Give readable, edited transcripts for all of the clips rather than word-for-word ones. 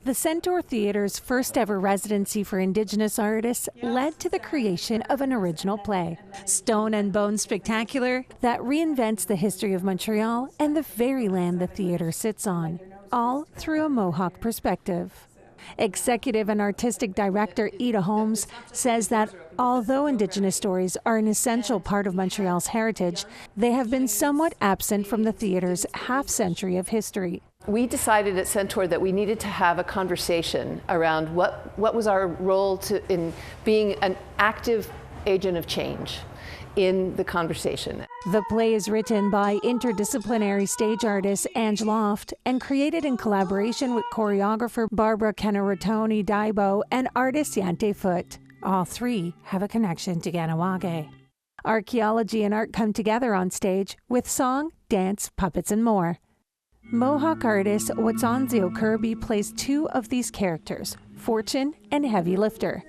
The Centaur Theatre's first ever residency for Indigenous artists led to the creation of an original play, Stone and Bone Spectacular, that reinvents the history of Montreal and the very land the theatre sits on, all through a Mohawk perspective. Executive and artistic director Ida Holmes says that although Indigenous stories are an essential part of Montreal's heritage, they have been somewhat absent from the theatre's half-century of history. We decided at Centaur that we needed to have a conversation around what was our role in being an active agent of change in the conversation. The play is written by interdisciplinary stage artist Ange Loft and created in collaboration with choreographer Barbara Kenarotoni Daibo and artist Yante Foot. All three have a connection to Ganawage. Archaeology and art come together on stage with song, dance, puppets, and more. Mohawk artist Watsonzio Kirby plays two of these characters, Fortune and Heavy Lifter.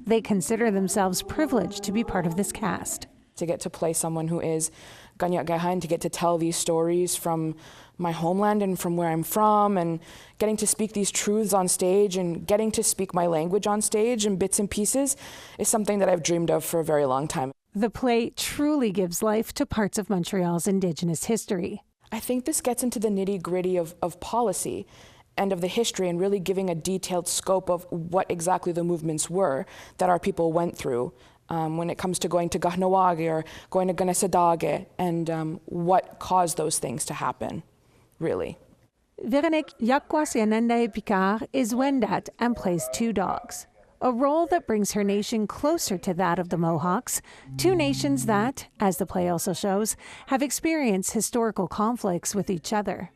They consider themselves privileged to be part of this cast. To get to play someone who is Ganyak Gaihan, to get to tell these stories from my homeland and from where I'm from, and getting to speak these truths on stage and getting to speak my language on stage in bits and pieces is something that I've dreamed of for a very long time. The play truly gives life to parts of Montreal's Indigenous history. I think this gets into the nitty-gritty of policy and of the history, and really giving a detailed scope of what exactly the movements were that our people went through when it comes to going to Gahnawage or going to Ganesadage, and what caused those things to happen, really. Véronique Yakwasianende Picard is Wendat and plays two dogs, a role that brings her nation closer to that of the Mohawks, two nations that, as the play also shows, have experienced historical conflicts with each other.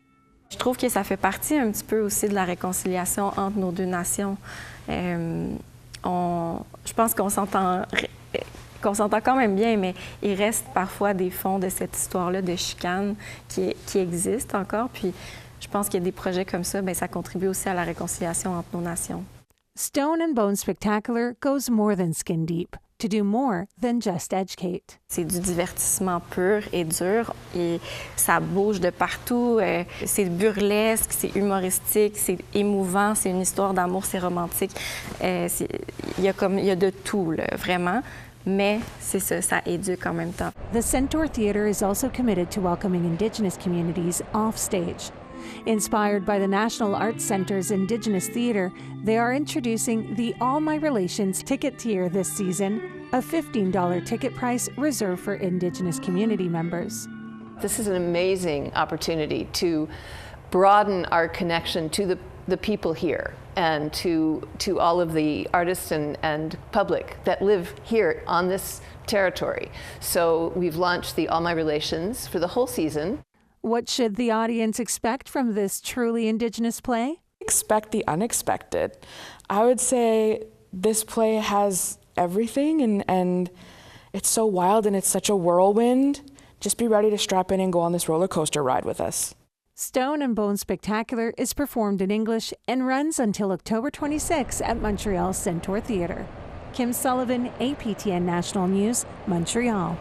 Je trouve que ça fait partie un petit peu aussi de la réconciliation entre nos deux nations. Je pense qu'on s'entend quand même bien, mais il reste parfois des fonds de cette histoire-là de chicane qui existent encore. Puis je pense qu'il y a des projets comme ça, ça contribue aussi à la réconciliation entre nos nations. Stone and Bone Spectacular goes more than skin deep, to do more than just educate. C'est du divertissement pur et dur, et ça bouge de partout. C'est burlesque, c'est humoristique, c'est émouvant, c'est une histoire d'amour, c'est romantique. Il y a de tout, là, vraiment. Mais c'est ça, ça éduque en même temps. The Centaur Theatre is also committed to welcoming Indigenous communities off stage. Inspired by the National Arts Centre's Indigenous Theatre, they are introducing the All My Relations ticket tier this season, a $15 ticket price reserved for Indigenous community members. This is an amazing opportunity to broaden our connection to the people here and to all of the artists and public that live here on this territory. So we've launched the All My Relations for the whole season. What should the audience expect from this truly Indigenous play? Expect the unexpected. I would say this play has everything, and it's so wild and it's such a whirlwind. Just be ready to strap in and go on this roller coaster ride with us. Stone and Bone Spectacular is performed in English and runs until October 26 at Montreal's Centaur Theatre. Kim Sullivan, APTN National News, Montreal.